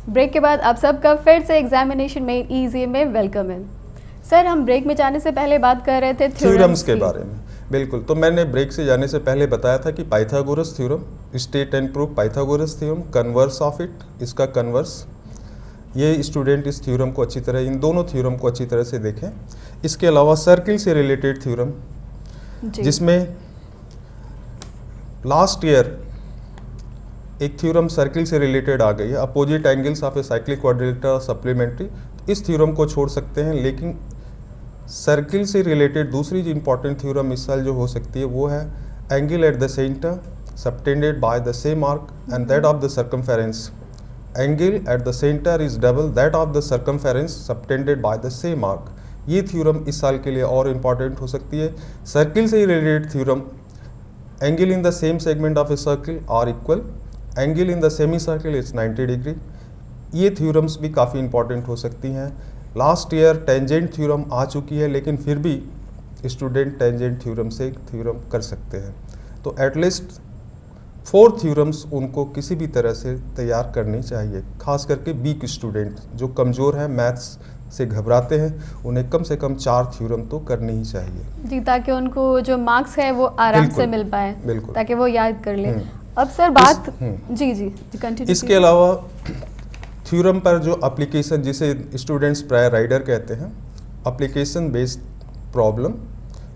Break के बाद आप सबका फिर से एग्जामिनेशन में ईजी में वेलकम है। सर, हम ब्रेक में जाने से पहले बात कर रहे थे थ्योरम्स के बारे में। बिल्कुल, तो मैंने ब्रेक से जाने से पहले बताया था कि Pythagoras theorem, state and proof Pythagoras theorem, converse of it, इसका कन्वर्स, ये स्टूडेंट इस थ्योरम को अच्छी तरह, इन दोनों थ्योरम को अच्छी तरह से देखें। इसके अलावा सर्किल से रिलेटेड थ्योरम, जिसमें लास्ट ईयर एक थ्योरम सर्किल से रिलेटेड आ गई है, opposite angles of a cyclic quadrilateral supplementary. इस थ्योरम को छोड़ सकते हैं, लेकिन सर्किल से रिलेटेड दूसरी जो इंपॉर्टेंट थ्योरम इस साल जो हो सकती है वो है angle at the centre subtended by the same arc and that of the circumference. Angle at the centre is double that of the circumference subtended by the same arc. ये theorem इस साल के लिए और इम्पॉर्टेंट हो सकती है। Circle से related theorem, angle in the same segment of a circle are equal, angle in the semi circle is 90 degree. ये थ्योरम्स भी काफ़ी इंपॉर्टेंट हो सकती हैं। लास्ट ईयर टेंजेंट थ्योरम आ चुकी है, लेकिन फिर भी स्टूडेंट टेंजेंट थ्योरम से थ्योरम कर सकते हैं। तो एटलीस्ट 4 थ्योरम्स उनको किसी भी तरह से तैयार करनी चाहिए, खास करके वीक स्टूडेंट जो कमज़ोर हैं, मैथ्स से घबराते हैं, उन्हें कम से कम 4 थ्योरम तो करनी ही चाहिए जी, ताकि उनको जो मार्क्स है वो आराम से मिल पाए, बिल्कुल, ताकि वो याद कर ले। अब सर बात जी कंटिन्यू। इसके अलावा थ्योरम पर जो एप्लीकेशन, जिसे स्टूडेंट्स प्रायर राइडर कहते हैं, एप्लीकेशन बेस्ड प्रॉब्लम,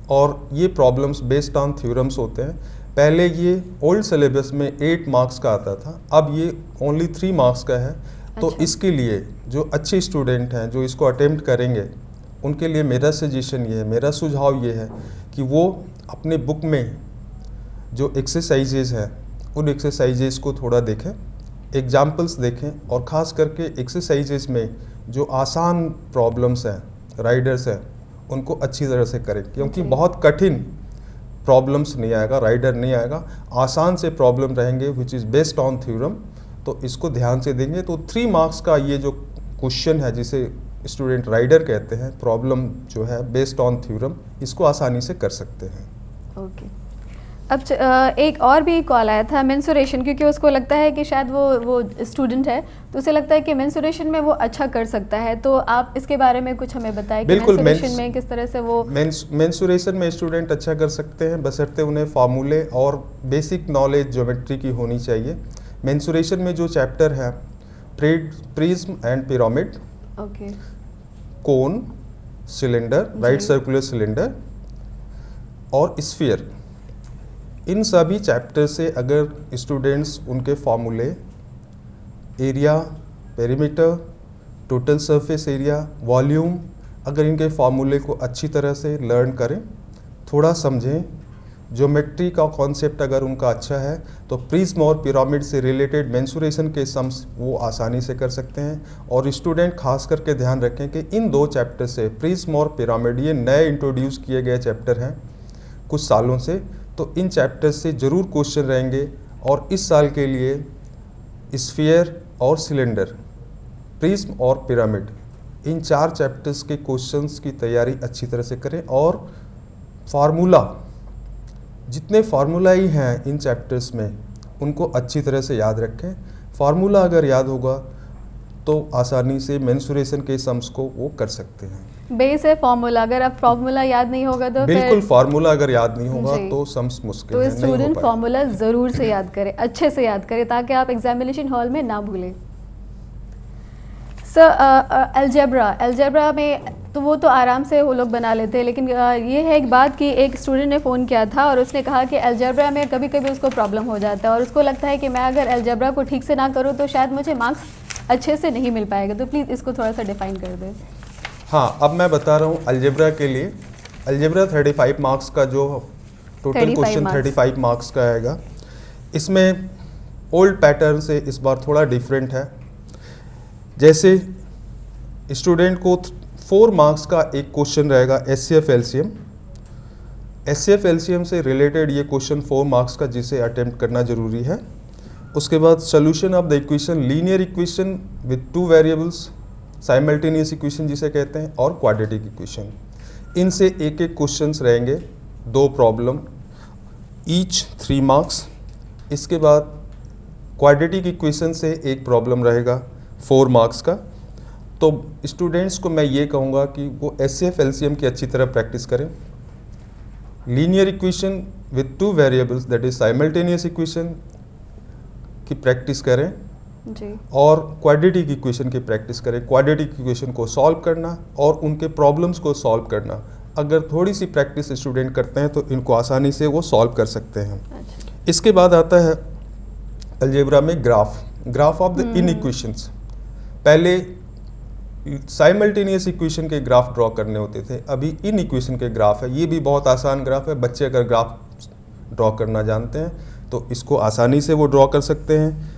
और ये प्रॉब्लम्स बेस्ड ऑन थ्योरम्स होते हैं। पहले ये ओल्ड सिलेबस में 8 मार्क्स का आता था, अब ये ओनली 3 मार्क्स का है। तो इसके लिए जो अच्छे स्टूडेंट हैं जो इसको अटेम्प्ट करेंगे, उनके लिए मेरा सजेशन ये है, मेरा सुझाव ये है कि वो अपने बुक में जो एक्सरसाइजेज हैं उन एक्सरसाइजेज को थोड़ा देखें, एग्जाम्पल्स देखें, और ख़ास करके एक्सरसाइजेज में जो आसान प्रॉब्लम्स हैं, राइडर्स हैं, उनको अच्छी तरह से करें, क्योंकि बहुत कठिन प्रॉब्लम्स नहीं आएगा, राइडर नहीं आएगा, आसान से प्रॉब्लम रहेंगे which is based on theorem. तो इसको ध्यान से देंगे तो 3 मार्क्स का ये जो क्वेश्चन है, जिसे स्टूडेंट राइडर कहते हैं, प्रॉब्लम जो है बेस्ड ऑन थ्योरम, इसको आसानी से कर सकते हैं। ओके। अब एक और भी कॉल आया था मेंसुरेशन, क्योंकि उसको लगता है कि शायद वो स्टूडेंट है, तो उसे लगता है कि मेंसुरेशन में वो अच्छा कर सकता है। तो आप इसके बारे में कुछ हमें बताएं कि मेंसुरेशन में किस तरह से वो मेंसुरेशन में स्टूडेंट अच्छा कर सकते हैं, बशर्ते उन्हें फार्मूले और बेसिक नॉलेज ज्योमेट्री की होनी चाहिए। मेंसुरेशन में जो चैप्टर है prism and pyramid, cone, cylinder, right circular cylinder और स्फीयर, इन सभी चैप्टर से अगर स्टूडेंट्स उनके फार्मूले, area, perimeter, total surface area, volume, अगर इनके फार्मूले को अच्छी तरह से लर्न करें, थोड़ा समझें, ज्योमेट्री का कॉन्सेप्ट अगर उनका अच्छा है, तो प्रिज्म और पिरामिड से रिलेटेड मेंसुरेशन के सम्स वो आसानी से कर सकते हैं। और स्टूडेंट खास करके ध्यान रखें कि इन 2 चैप्टर से, प्रिज्म और पिरामिड, ये नए इंट्रोड्यूस किए गए चैप्टर हैं कुछ सालों से, तो इन चैप्टर्स से ज़रूर क्वेश्चन रहेंगे। और इस साल के लिए स्फीयर और सिलेंडर, प्रिज्म और पिरामिड, इन 4 चैप्टर्स के क्वेश्चंस की तैयारी अच्छी तरह से करें। और फार्मूला, जितने फार्मूला ही हैं इन चैप्टर्स में, उनको अच्छी तरह से याद रखें। फार्मूला अगर याद होगा तो आसानी से मेंसुरेशन के सम्स को वो कर सकते हैं। बेस है फार्मूला, अगर आप फार्मूला याद नहीं होगा तो बिल्कुल, फार्मूला अगर याद नहीं होगा तो सम्स मुश्किल है, तो स्टूडेंट फार्मूला ज़रूर से याद करे, अच्छे से याद करे, ताकि आप एग्जामिनेशन हॉल में ना भूलें। सर, अलजेब्रा में तो वो तो आराम से वो लोग बना लेते हैं, लेकिन ये है एक बात कि एक स्टूडेंट ने फ़ोन किया था और उसने कहा कि अलजेब्रा में कभी कभी उसको प्रॉब्लम हो जाता है और उसको लगता है कि मैं अगर अलजेब्रा को ठीक से ना करूँ तो शायद मुझे मार्क्स अच्छे से नहीं मिल पाएगा। तो प्लीज़ इसको थोड़ा सा डिफाइन कर दें। हाँ, अब मैं बता रहा हूँ अलजेब्रा के लिए। अलजेब्रा 35 मार्क्स का जो टोटल क्वेश्चन 35 मार्क्स का आएगा, इसमें ओल्ड पैटर्न से इस बार थोड़ा डिफरेंट है। जैसे स्टूडेंट को 4 मार्क्स का एक क्वेश्चन रहेगा एचसीएफ एलसीएम। एचसीएफ एलसीएम से रिलेटेड ये क्वेश्चन 4 मार्क्स का, जिसे अटेम्प्ट करना जरूरी है। उसके बाद solution of the equation, linear equation with 2 variables, simultaneous equation जिसे कहते हैं, और क्वाड्रेटिक इक्वेशन। इनसे एक एक क्वेश्चंस रहेंगे, 2 प्रॉब्लम, ईच 3 मार्क्स। इसके बाद क्वाड्रेटिक इक्वेशन से एक प्रॉब्लम रहेगा, 4 मार्क्स का। तो स्टूडेंट्स को मैं ये कहूँगा कि वो एचसीएफ एलसीएम की अच्छी तरह प्रैक्टिस करें, linear equation with 2 variables that is simultaneous equation की प्रैक्टिस करें जी। और क्वाड्रेटिक इक्वेशन की प्रैक्टिस करें। क्वाड्रेटिक इक्वेशन को सॉल्व करना और उनके प्रॉब्लम्स को सॉल्व करना, अगर थोड़ी सी प्रैक्टिस स्टूडेंट करते हैं तो इनको आसानी से वो सॉल्व कर सकते हैं। अच्छा। इसके बाद आता है अलजेब्रा में ग्राफ ऑफ द इनइक्वेशंस। पहले साइमल्टेनियस इक्वेशन के ग्राफ ड्रॉ करने होते थे, अभी इन इक्वेशन के ग्राफ है। ये भी बहुत आसान ग्राफ है, बच्चे अगर ग्राफ ड्रॉ करना जानते हैं तो इसको आसानी से वो ड्रॉ कर सकते हैं।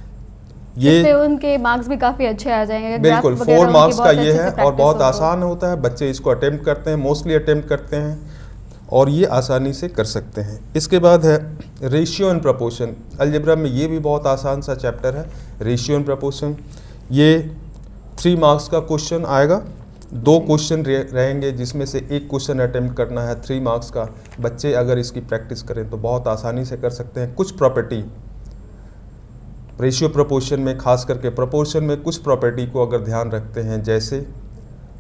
ये इससे उनके मार्क्स भी काफ़ी अच्छे आ जाएंगे। बिल्कुल 4 मार्क्स का ये है और बहुत आसान होता है, बच्चे इसको अटेम्प्ट करते हैं, मोस्टली अटेम्प्ट करते हैं और ये आसानी से कर सकते हैं। इसके बाद है रेशियो एंड प्रपोर्शन। अलजेब्रा में ये भी बहुत आसान सा चैप्टर है, रेशियो एंड प्रपोर्शन। ये 3 मार्क्स का क्वेश्चन आएगा, 2 क्वेश्चन रहेंगे जिसमें से एक क्वेश्चन अटेम्प्ट करना है 3 मार्क्स का। बच्चे अगर इसकी प्रैक्टिस करें तो बहुत आसानी से कर सकते हैं। कुछ प्रॉपर्टी रेशियो प्रोपोर्शन में, खास करके प्रोपोर्शन में कुछ प्रॉपर्टी को अगर ध्यान रखते हैं, जैसे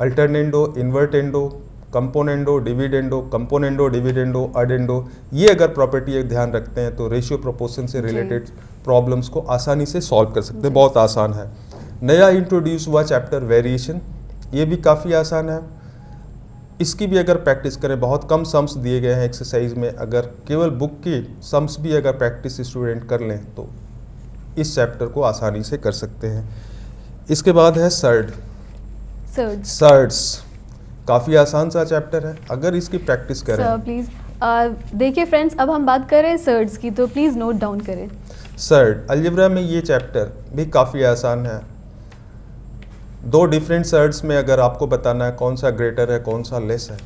alternendo, invertendo, componendo, dividendo, componendo, dividendo, addendo, ये अगर प्रॉपर्टी एक ध्यान रखते हैं तो रेशियो प्रोपोर्शन से रिलेटेड प्रॉब्लम्स को आसानी से सॉल्व कर सकते हैं। बहुत आसान है। नया इंट्रोड्यूस हुआ चैप्टर वेरिएशन, ये भी काफ़ी आसान है। इसकी भी अगर प्रैक्टिस करें, बहुत कम सम्स दिए गए हैं एक्सरसाइज में, अगर केवल बुक के सम्स भी अगर प्रैक्टिस स्टूडेंट कर लें तो इस चैप्टर को आसानी से कर सकते हैं। इसके बाद है सर्ड्स, काफ़ी आसान सा चैप्टर है, अगर इसकी प्रैक्टिस करें। सर प्लीज़ देखिए फ्रेंड्स, अब हम बात करें सर्ड्स की, तो प्लीज़ नोट डाउन करें। सर्ड अलजेब्रा में ये चैप्टर भी काफ़ी आसान है। 2 डिफरेंट सर्ड्स में अगर आपको बताना है कौन सा ग्रेटर है कौन सा लेस है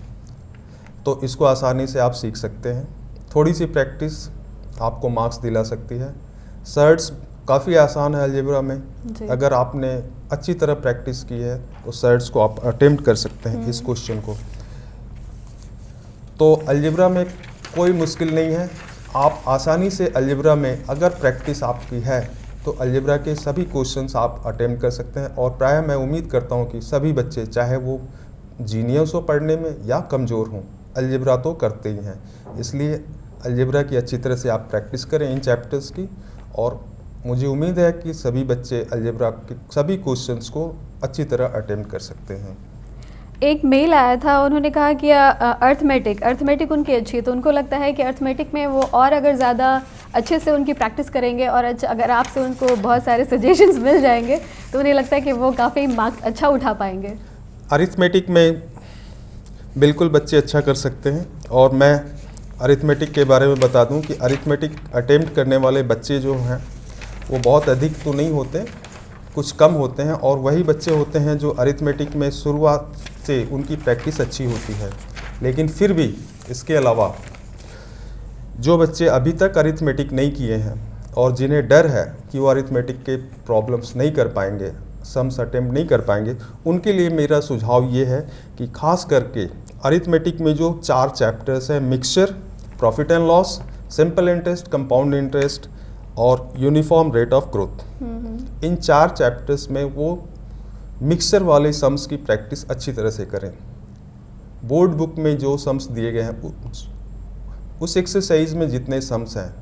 तो इसको आसानी से आप सीख सकते हैं। थोड़ी सी प्रैक्टिस आपको मार्क्स दिला सकती है। सर्ड्स काफ़ी आसान है अलजेब्रा में, अगर आपने अच्छी तरह प्रैक्टिस की है तो सर्ड्स को आप अटेम्प्ट कर सकते हैं इस क्वेश्चन को। तो अलजेब्रा में कोई मुश्किल नहीं है, आप आसानी से अलजेब्रा में अगर प्रैक्टिस आपकी है तो अलजेब्रा के सभी क्वेश्चंस आप अटेम्प्ट कर सकते हैं। और प्रायः मैं उम्मीद करता हूं कि सभी बच्चे, चाहे वो जीनियस हो पढ़ने में या कमज़ोर हों, अलजेब्रा तो करते ही हैं। इसलिए अलजेब्रा की अच्छी तरह से आप प्रैक्टिस करें इन चैप्टर्स की, और मुझे उम्मीद है कि सभी बच्चे अलजेब्रा के सभी क्वेश्चंस को अच्छी तरह अटेम्प्ट कर सकते हैं। एक मेल आया था, उन्होंने कहा कि अर्थमेटिक उनकी अच्छी है, तो उनको लगता है कि अर्थमेटिक में वो और अगर ज़्यादा अच्छे से उनकी प्रैक्टिस करेंगे और अगर आपसे उनको बहुत सारे सजेशंस मिल जाएंगे तो उन्हें लगता है कि वो काफ़ी मार्क्स अच्छा उठा पाएंगे। अरिथमेटिक में बिल्कुल बच्चे अच्छा कर सकते हैं, और मैं अरिथमेटिक के बारे में बता दूं कि अरिथमेटिक अटेम्प्ट करने वाले बच्चे जो हैं वो बहुत अधिक तो नहीं होते, कुछ कम होते हैं, और वही बच्चे होते हैं जो अरिथमेटिक में शुरुआत से उनकी प्रैक्टिस अच्छी होती है। लेकिन फिर भी इसके अलावा जो बच्चे अभी तक अरिथमेटिक नहीं किए हैं और जिन्हें डर है कि वो अरिथमेटिक के प्रॉब्लम्स नहीं कर पाएंगे, सम्स अटेम्प्ट नहीं कर पाएंगे, उनके लिए मेरा सुझाव ये है कि खास करके अरिथमेटिक में जो 4 चैप्टर्स हैं, mixture, profit and loss, simple interest, compound interest और यूनिफॉर्म रेट ऑफ ग्रोथ, इन 4 चैप्टर्स में वो मिक्सचर वाले सम्स की प्रैक्टिस अच्छी तरह से करें। बोर्ड बुक में जो सम्स दिए गए हैं उस एक्सरसाइज में जितने सम्स हैं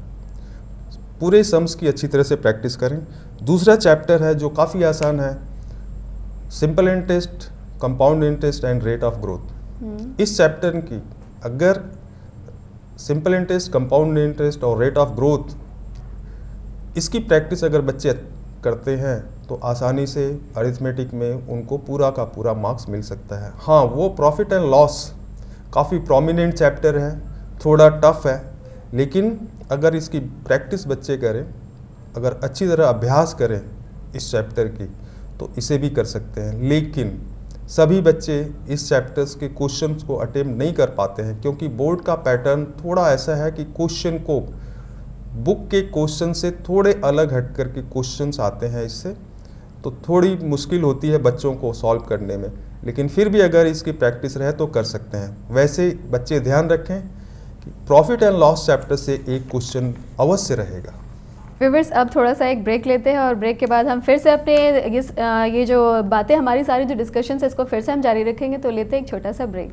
पूरे सम्स की अच्छी तरह से प्रैक्टिस करें। दूसरा चैप्टर है जो काफ़ी आसान है, simple interest, compound interest and rate of growth. इस चैप्टर की अगर सिंपल इंटरेस्ट, कंपाउंड इंटरेस्ट और रेट ऑफ ग्रोथ, इसकी प्रैक्टिस अगर बच्चे करते हैं तो आसानी से अरिथमेटिक में उनको पूरा का पूरा मार्क्स मिल सकता है। हाँ, वो प्रॉफिट एंड लॉस काफ़ी प्रोमिनेंट चैप्टर है, थोड़ा टफ है, लेकिन अगर इसकी प्रैक्टिस बच्चे करें, अगर अच्छी तरह अभ्यास करें इस चैप्टर की, तो इसे भी कर सकते हैं। लेकिन सभी बच्चे इस चैप्टर्स के क्वेश्चंस को अटेम्प्ट नहीं कर पाते हैं, क्योंकि बोर्ड का पैटर्न थोड़ा ऐसा है कि क्वेश्चन को बुक के क्वेश्चन से थोड़े अलग हट कर के क्वेश्चंस आते हैं, इससे तो थोड़ी मुश्किल होती है बच्चों को सॉल्व करने में। लेकिन फिर भी अगर इसकी प्रैक्टिस रहे तो कर सकते हैं। वैसे बच्चे ध्यान रखें कि प्रॉफिट एंड लॉस चैप्टर से एक क्वेश्चन अवश्य रहेगा। व्यूअर्स, अब थोड़ा सा एक ब्रेक लेते हैं और ब्रेक के बाद हम फिर से अपने ये जो बातें हमारी सारी जो डिस्कशन है इसको फिर से हम जारी रखेंगे। तो लेते हैं एक छोटा सा ब्रेक।